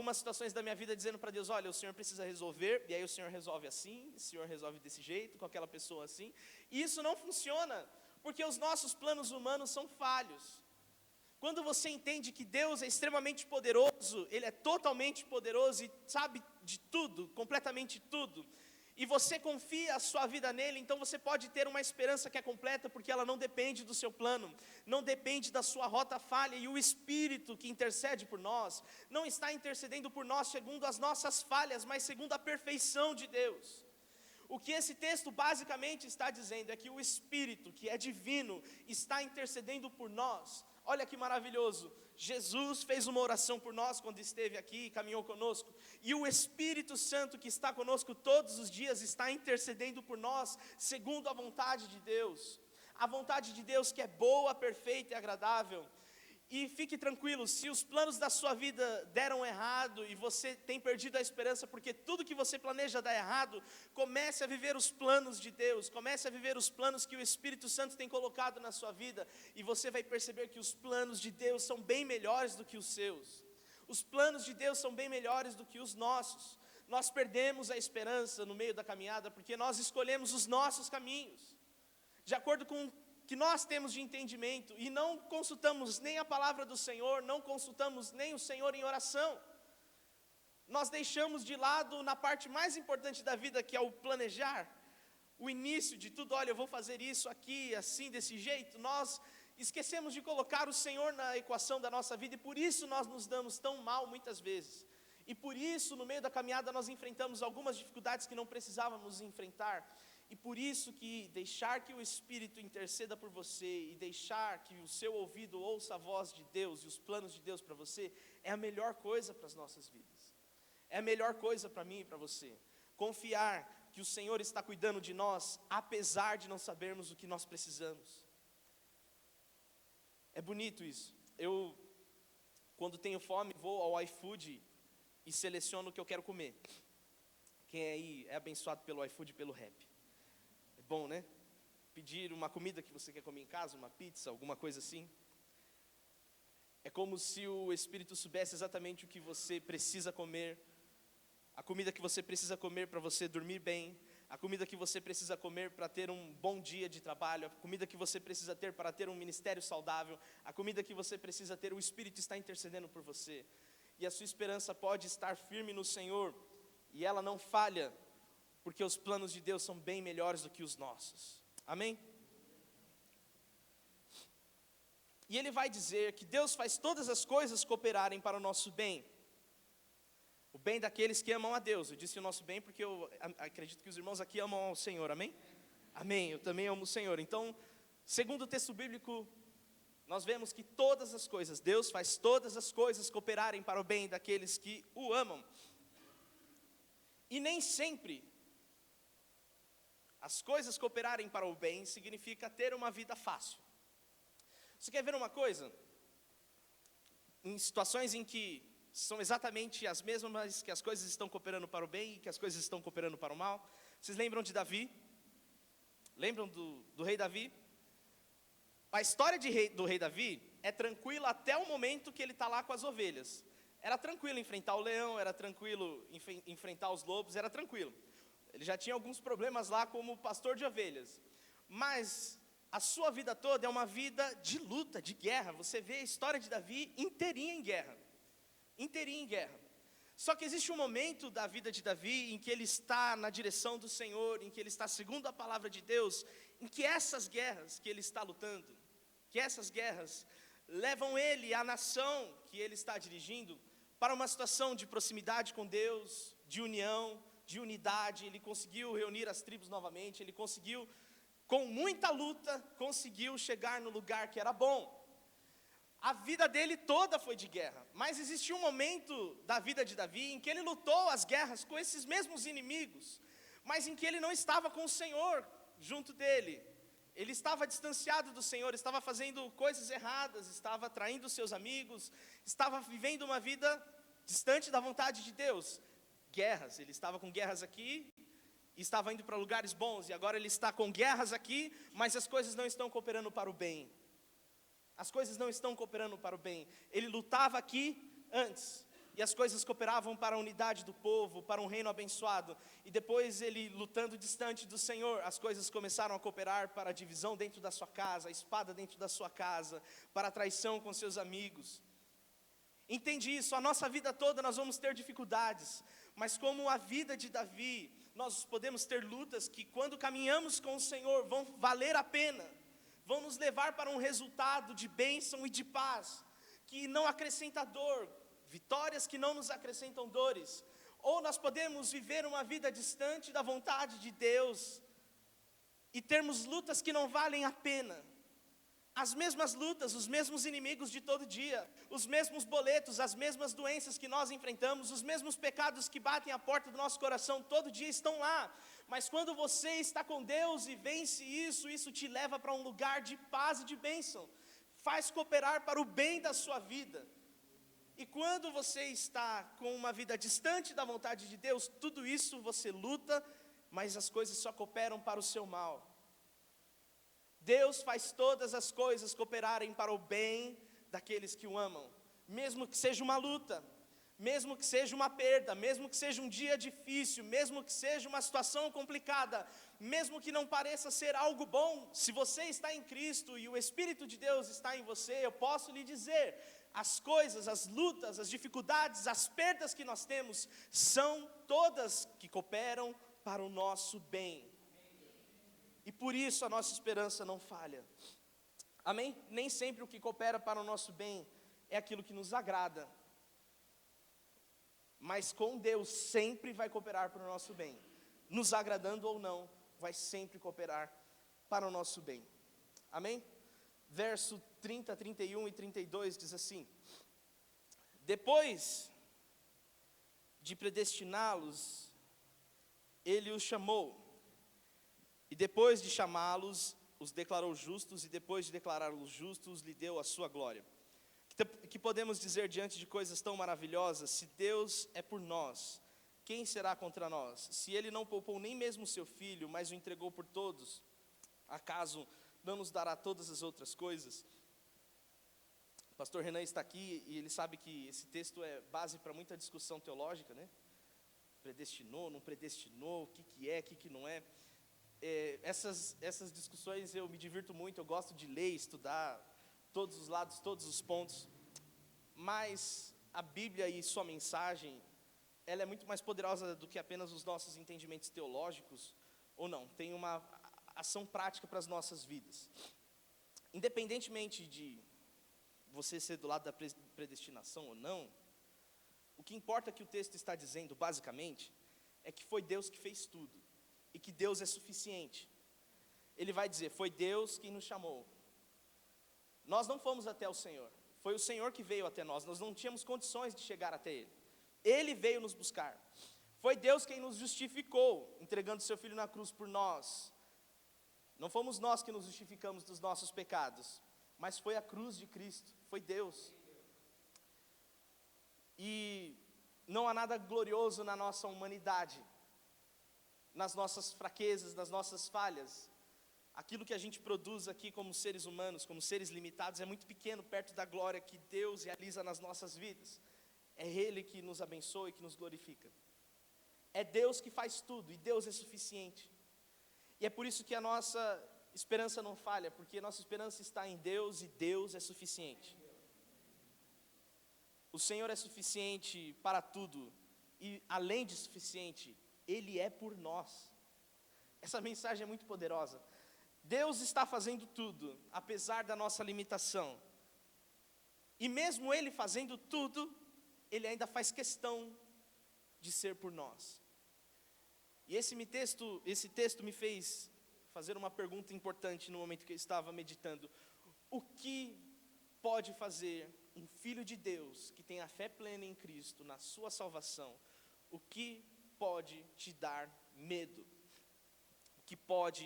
algumas situações da minha vida dizendo para Deus, olha, o Senhor precisa resolver, e aí o Senhor resolve assim, o Senhor resolve desse jeito, com aquela pessoa assim, e isso não funciona, porque os nossos planos humanos são falhos. Quando você entende que Deus é extremamente poderoso, Ele é totalmente poderoso e sabe de tudo, completamente tudo, e você confia a sua vida nele, então você pode ter uma esperança que é completa, porque ela não depende do seu plano, não depende da sua rota falha, e o Espírito que intercede por nós, não está intercedendo por nós segundo as nossas falhas, mas segundo a perfeição de Deus. O que esse texto basicamente está dizendo é que o Espírito, que é divino, está intercedendo por nós. Olha que maravilhoso, Jesus fez uma oração por nós quando esteve aqui e caminhou conosco, e o Espírito Santo que está conosco todos os dias está intercedendo por nós, segundo a vontade de Deus, a vontade de Deus que é boa, perfeita e agradável. E fique tranquilo, se os planos da sua vida deram errado e você tem perdido a esperança, porque tudo que você planeja dá errado, comece a viver os planos de Deus, comece a viver os planos que o Espírito Santo tem colocado na sua vida, e você vai perceber que os planos de Deus são bem melhores do que os seus. Os planos de Deus são bem melhores do que os nossos. Nós perdemos a esperança no meio da caminhada, porque nós escolhemos os nossos caminhos, de acordo com que nós temos de entendimento, e não consultamos nem a palavra do Senhor, não consultamos nem o Senhor em oração. Nós deixamos de lado na parte mais importante da vida, que é o planejar, o início de tudo. Olha, eu vou fazer isso aqui, assim, desse jeito. Nós esquecemos de colocar o Senhor na equação da nossa vida, e por isso nós nos damos tão mal muitas vezes. E por isso, no meio da caminhada, nós enfrentamos algumas dificuldades que não precisávamos enfrentar. E por isso que deixar que o Espírito interceda por você e deixar que o seu ouvido ouça a voz de Deus e os planos de Deus para você, é a melhor coisa para as nossas vidas. É a melhor coisa para mim e para você. Confiar que o Senhor está cuidando de nós, apesar de não sabermos o que nós precisamos. É bonito isso. Eu, quando tenho fome, vou ao iFood e seleciono o que eu quero comer. Quem aí é abençoado pelo iFood e pelo Rap? Bom, né? Pedir uma comida que você quer comer em casa, uma pizza, alguma coisa assim. É como se o Espírito soubesse exatamente o que você precisa comer, a comida que você precisa comer para você dormir bem, a comida que você precisa comer para ter um bom dia de trabalho, a comida que você precisa ter para ter um ministério saudável, a comida que você precisa ter, o Espírito está intercedendo por você. E a sua esperança pode estar firme no Senhor, e ela não falha, porque os planos de Deus são bem melhores do que os nossos. Amém? E ele vai dizer que Deus faz todas as coisas cooperarem para o nosso bem. O bem daqueles que amam a Deus. Eu disse o nosso bem porque eu acredito que os irmãos aqui amam ao Senhor, amém? Amém, eu também amo o Senhor. Então, segundo o texto bíblico, nós vemos que todas as coisas, Deus faz todas as coisas cooperarem para o bem daqueles que o amam. E nem sempre as coisas cooperarem para o bem significa ter uma vida fácil. Você quer ver uma coisa? Em situações em que são exatamente as mesmas, mas que as coisas estão cooperando para o bem e que as coisas estão cooperando para o mal. Vocês lembram de Davi? Lembram do rei Davi? A história do rei Davi é tranquila até o momento que ele está lá com as ovelhas. Era tranquilo enfrentar o leão, era tranquilo enfrentar os lobos, era tranquilo. Ele já tinha alguns problemas lá como pastor de ovelhas, mas a sua vida toda é uma vida de luta, de guerra. Você vê a história de Davi inteirinha em guerra, inteirinha em guerra. Só que existe um momento da vida de Davi em que ele está na direção do Senhor, em que ele está segundo a palavra de Deus, em que essas guerras que ele está lutando, que essas guerras levam ele, a nação que ele está dirigindo, para uma situação de proximidade com Deus, de união, de unidade. Ele conseguiu reunir as tribos novamente, ele conseguiu, com muita luta, conseguiu chegar no lugar que era bom. A vida dele toda foi de guerra, mas existiu um momento da vida de Davi em que ele lutou as guerras com esses mesmos inimigos, mas em que ele não estava com o Senhor junto dele. Ele estava distanciado do Senhor, estava fazendo coisas erradas, estava traindo seus amigos, estava vivendo uma vida distante da vontade de Deus. Guerras, ele estava com guerras aqui, estava indo para lugares bons, e agora ele está com guerras aqui, mas as coisas não estão cooperando para o bem. As coisas não estão cooperando para o bem. Ele lutava aqui antes, e as coisas cooperavam para a unidade do povo, para um reino abençoado. E depois ele lutando distante do Senhor, as coisas começaram a cooperar para a divisão dentro da sua casa, a espada dentro da sua casa, para a traição com seus amigos. Entende isso, a nossa vida toda nós vamos ter dificuldades, mas como a vida de Davi, nós podemos ter lutas que quando caminhamos com o Senhor vão valer a pena, vão nos levar para um resultado de bênção e de paz, que não acrescenta dor, vitórias que não nos acrescentam dores. Ou nós podemos viver uma vida distante da vontade de Deus e termos lutas que não valem a pena. As mesmas lutas, os mesmos inimigos de todo dia, os mesmos boletos, as mesmas doenças que nós enfrentamos, os mesmos pecados que batem à porta do nosso coração todo dia estão lá. Mas quando você está com Deus e vence isso, isso te leva para um lugar de paz e de bênção, faz cooperar para o bem da sua vida. E quando você está com uma vida distante da vontade de Deus, tudo isso você luta, mas as coisas só cooperam para o seu mal. Deus faz todas as coisas cooperarem para o bem daqueles que o amam, mesmo que seja uma luta, mesmo que seja uma perda, mesmo que seja um dia difícil, mesmo que seja uma situação complicada, mesmo que não pareça ser algo bom, se você está em Cristo e o Espírito de Deus está em você, eu posso lhe dizer, as coisas, as lutas, as dificuldades, as perdas que nós temos, são todas que cooperam para o nosso bem. E por isso a nossa esperança não falha. Amém? Nem sempre o que coopera para o nosso bem é aquilo que nos agrada. Mas com Deus sempre vai cooperar para o nosso bem. Nos agradando ou não, vai sempre cooperar para o nosso bem. Amém? Verso 30, 31 e 32 diz assim: depois de predestiná-los, ele os chamou. E depois de chamá-los, os declarou justos, e depois de declará-los justos, lhe deu a sua glória. Que podemos dizer diante de coisas tão maravilhosas? Se Deus é por nós, quem será contra nós? Se Ele não poupou nem mesmo o seu Filho, mas o entregou por todos, acaso não nos dará todas as outras coisas? O pastor Renan está aqui, e ele sabe que esse texto é base para muita discussão teológica, né? Predestinou, não predestinou, o que é, o que não é. Essas discussões eu me divirto muito, eu gosto de ler, estudar todos os lados, todos os pontos, mas a Bíblia e sua mensagem, ela é muito mais poderosa do que apenas os nossos entendimentos teológicos, ou não, tem uma ação prática para as nossas vidas. Independentemente de você ser do lado da predestinação ou não, o que importa que o texto está dizendo, basicamente, é que foi Deus que fez tudo. E que Deus é suficiente. Ele vai dizer, foi Deus quem nos chamou. Nós não fomos até o Senhor, foi o Senhor que veio até nós, nós não tínhamos condições de chegar até Ele. Ele veio nos buscar. Foi Deus quem nos justificou, entregando seu Filho na cruz por nós. Não fomos nós que nos justificamos dos nossos pecados, mas foi a cruz de Cristo, foi Deus. E não há nada glorioso na nossa humanidade, nas nossas fraquezas, nas nossas falhas. Aquilo que a gente produz aqui como seres humanos, como seres limitados, é muito pequeno perto da glória que Deus realiza nas nossas vidas. É Ele que nos abençoa e que nos glorifica. É Deus que faz tudo, e Deus é suficiente. E é por isso que a nossa esperança não falha, porque nossa esperança está em Deus, e Deus é suficiente. O Senhor é suficiente para tudo, e além de suficiente, Ele é por nós. Essa mensagem é muito poderosa. Deus está fazendo tudo, apesar da nossa limitação. E mesmo Ele fazendo tudo, Ele ainda faz questão de ser por nós. E esse texto me fez fazer uma pergunta importante no momento que eu estava meditando. O que pode fazer um filho de Deus, que tem a fé plena em Cristo, na sua salvação, o que pode te dar medo? O que pode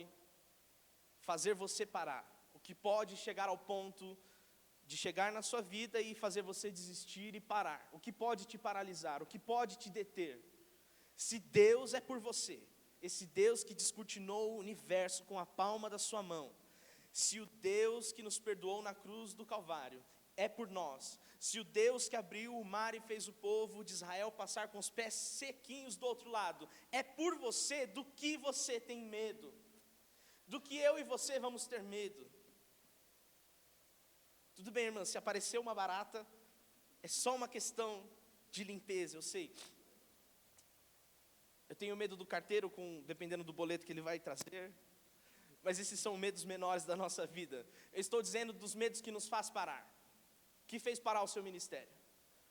fazer você parar? O que pode chegar ao ponto de chegar na sua vida e fazer você desistir e parar? O que pode te paralisar? O que pode te deter? Se Deus é por você, esse Deus que descortinou o universo com a palma da sua mão, se o Deus que nos perdoou na cruz do Calvário, é por nós. Se o Deus que abriu o mar e fez o povo de Israel passar com os pés sequinhos do outro lado, é por você, do que você tem medo? Do que eu e você vamos ter medo? Tudo bem, irmã, se aparecer uma barata, é só uma questão de limpeza, eu sei. Eu tenho medo do carteiro, dependendo do boleto que ele vai trazer. Mas esses são medos menores da nossa vida. Eu estou dizendo dos medos que nos faz parar. O que fez parar o seu ministério?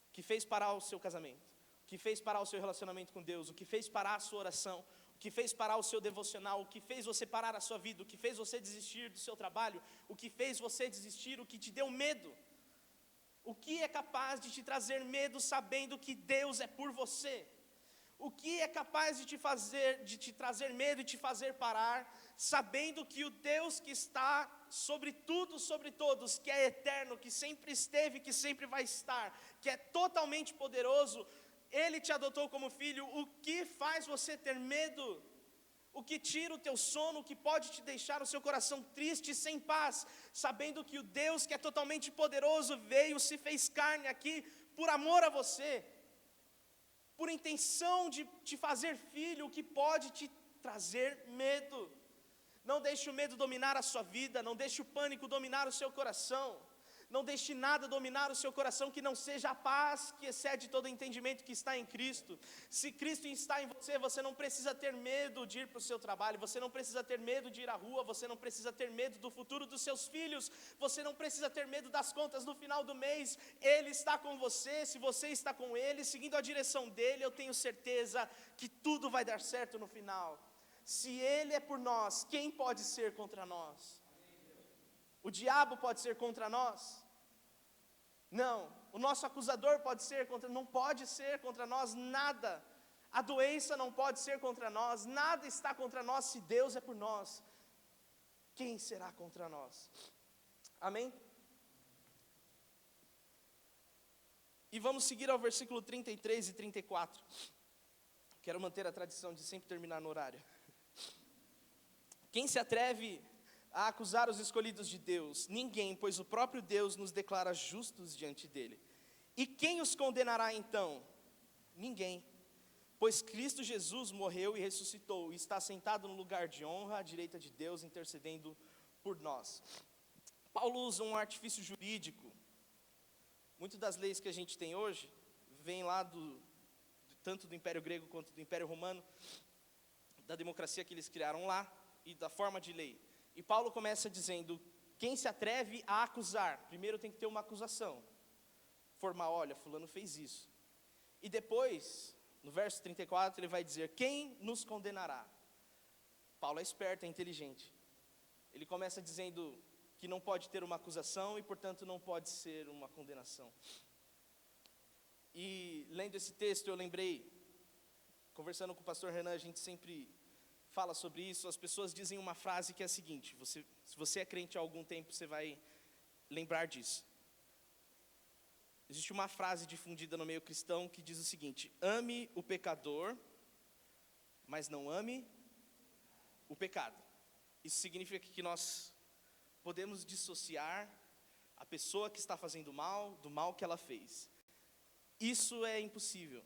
O que fez parar o seu casamento? O que fez parar o seu relacionamento com Deus? O que fez parar a sua oração? O que fez parar o seu devocional? O que fez você parar a sua vida? O que fez você desistir do seu trabalho? O que fez você desistir? O que te deu medo? O que é capaz de te trazer medo sabendo que Deus é por você? O que é capaz de te trazer medo e te fazer parar, sabendo que o Deus que está sobre tudo, sobre todos, que é eterno, que sempre esteve, que sempre vai estar, que é totalmente poderoso, Ele te adotou como filho. O que faz você ter medo? O que tira o teu sono, o que pode te deixar o seu coração triste e sem paz, sabendo que o Deus que é totalmente poderoso veio, se fez carne aqui, por amor a você, por intenção de te fazer filho, o que pode te trazer medo? Não deixe o medo dominar a sua vida, não deixe o pânico dominar o seu coração, não deixe nada dominar o seu coração que não seja a paz que excede todo entendimento que está em Cristo. Se Cristo está em você, você não precisa ter medo de ir para o seu trabalho, você não precisa ter medo de ir à rua, você não precisa ter medo do futuro dos seus filhos, você não precisa ter medo das contas no final do mês. Ele está com você, se você está com Ele, seguindo a direção dEle, eu tenho certeza que tudo vai dar certo no final. Se Ele é por nós, quem pode ser contra nós? O diabo pode ser contra nós? Não. O nosso acusador não pode ser contra nós nada. A doença não pode ser contra nós, nada está contra nós. Se Deus é por nós, quem será contra nós? Amém? E vamos seguir ao versículo 33 e 34. Quero manter a tradição de sempre terminar no horário. Quem se atreve a acusar os escolhidos de Deus? Ninguém, pois o próprio Deus nos declara justos diante dele. E quem os condenará então? Ninguém, pois Cristo Jesus morreu e ressuscitou, e está sentado no lugar de honra, à direita de Deus, intercedendo por nós. Paulo usa um artifício jurídico. Muitas das leis que a gente tem hoje, vêm lá tanto do Império Grego quanto do Império Romano, da democracia que eles criaram lá, e da forma de lei. E Paulo começa dizendo, quem se atreve a acusar? Primeiro tem que ter uma acusação. Formar, olha, fulano fez isso. E depois, no verso 34, ele vai dizer, quem nos condenará? Paulo é esperto, é inteligente. Ele começa dizendo que não pode ter uma acusação e, portanto, não pode ser uma condenação. E lendo esse texto, eu lembrei, conversando com o pastor Renan, a gente sempre fala sobre isso. As pessoas dizem uma frase que é a seguinte, se você é crente há algum tempo, você vai lembrar disso. Existe uma frase difundida no meio cristão que diz o seguinte, ame o pecador, mas não ame o pecado. Isso significa que nós podemos dissociar a pessoa que está fazendo mal do mal que ela fez. Isso é impossível.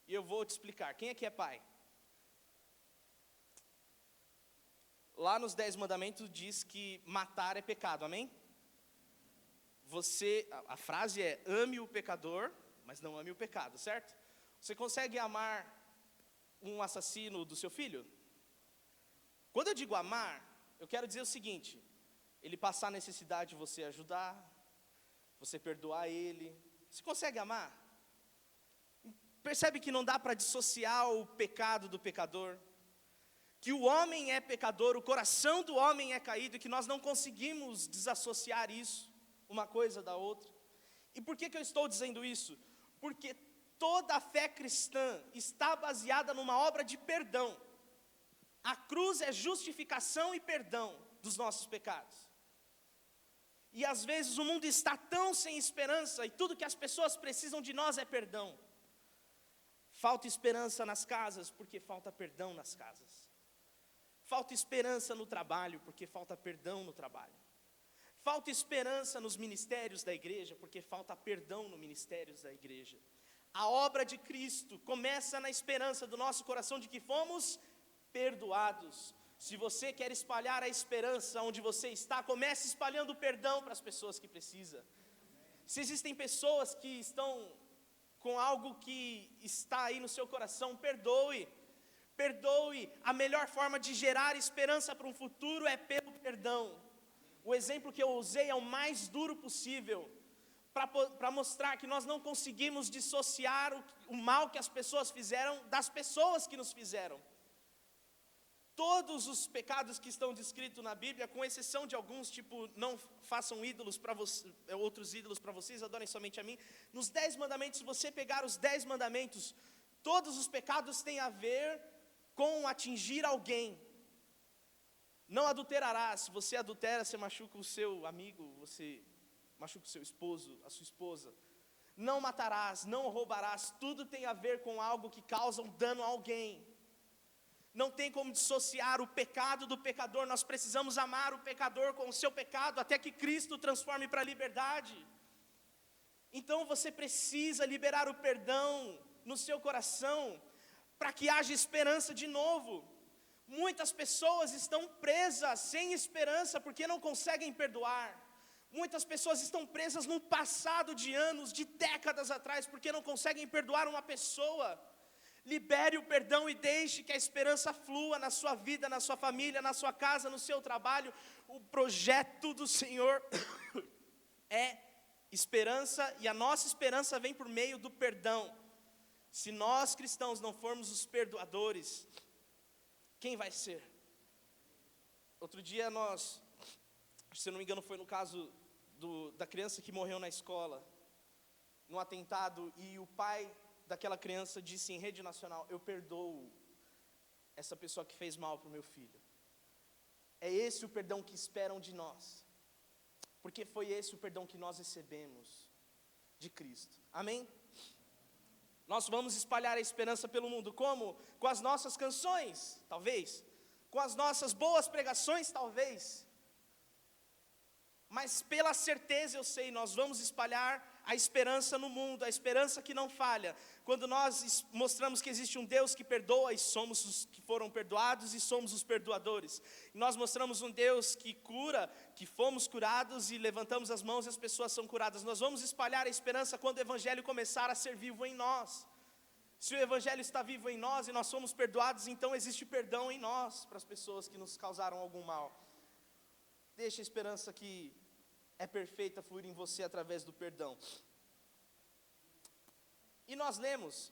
E eu vou te explicar. Quem aqui é pai? Lá nos 10 mandamentos diz que matar é pecado, amém? A frase é, ame o pecador, mas não ame o pecado, certo? Você consegue amar um assassino do seu filho? Quando eu digo amar, eu quero dizer o seguinte, ele passar necessidade, você ajudar, você perdoar ele, você consegue amar? Percebe que não dá para dissociar o pecado do pecador? Que o homem é pecador, o coração do homem é caído, e que nós não conseguimos desassociar isso, uma coisa da outra. E por que eu estou dizendo isso? Porque toda a fé cristã está baseada numa obra de perdão. A cruz é justificação e perdão dos nossos pecados. E às vezes o mundo está tão sem esperança, e tudo que as pessoas precisam de nós é perdão. Falta esperança nas casas, porque falta perdão nas casas. Falta esperança no trabalho, porque falta perdão no trabalho. Falta esperança nos ministérios da igreja, porque falta perdão nos ministérios da igreja. A obra de Cristo começa na esperança do nosso coração de que fomos perdoados. Se você quer espalhar a esperança onde você está, comece espalhando o perdão para as pessoas que precisam. Se existem pessoas que estão com algo que está aí no seu coração, perdoe. Perdoe. A melhor forma de gerar esperança para um futuro é pelo perdão. O exemplo que eu usei é o mais duro possível, para mostrar que nós não conseguimos dissociar o mal que as pessoas fizeram das pessoas que nos fizeram. Todos os pecados que estão descritos na Bíblia, com exceção de alguns, tipo, não façam ídolos para outros ídolos para vocês, adorem somente a mim. Nos 10 mandamentos, se você pegar os 10 mandamentos, todos os pecados têm a ver com atingir alguém. Não adulterarás. Se você adultera, você machuca o seu amigo, você machuca o seu esposo, a sua esposa. Não matarás, não roubarás. Tudo tem a ver com algo que causa um dano a alguém. Não tem como dissociar o pecado do pecador. Nós precisamos amar o pecador com o seu pecado, até que Cristo transforme para a liberdade. Então você precisa liberar o perdão no seu coração, para que haja esperança de novo. Muitas pessoas estão presas, sem esperança, porque não conseguem perdoar. Muitas pessoas estão presas num passado de anos, de décadas atrás, porque não conseguem perdoar uma pessoa. Libere o perdão e deixe que a esperança flua na sua vida, na sua família, na sua casa, no seu trabalho. O projeto do Senhor é esperança, e a nossa esperança vem por meio do perdão. Se nós cristãos não formos os perdoadores, quem vai ser? Outro dia se eu não me engano foi no caso da criança que morreu na escola, num atentado, e o pai daquela criança disse em rede nacional: eu perdoo essa pessoa que fez mal para o meu filho. É esse o perdão que esperam de nós, porque foi esse o perdão que nós recebemos de Cristo. Amém? Nós vamos espalhar a esperança pelo mundo, como? Com as nossas canções, talvez, com as nossas boas pregações, talvez, mas pela certeza eu sei, nós vamos espalhar a esperança no mundo, a esperança que não falha, quando nós mostramos que existe um Deus que perdoa, e somos os que foram perdoados, e somos os perdoadores. E nós mostramos um Deus que cura, que fomos curados, e levantamos as mãos e as pessoas são curadas. Nós vamos espalhar a esperança quando o Evangelho começar a ser vivo em nós. Se o Evangelho está vivo em nós, e nós somos perdoados, então existe perdão em nós, para as pessoas que nos causaram algum mal. Deixa a esperança que é perfeita fluir em você através do perdão. E nós lemos,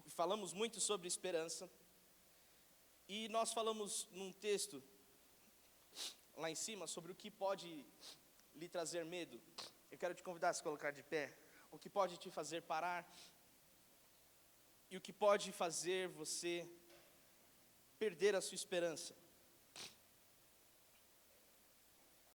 falamos muito sobre esperança, e nós falamos num texto lá em cima sobre o que pode lhe trazer medo. Eu quero te convidar a se colocar de pé. O que pode te fazer parar, e o que pode fazer você perder a sua esperança.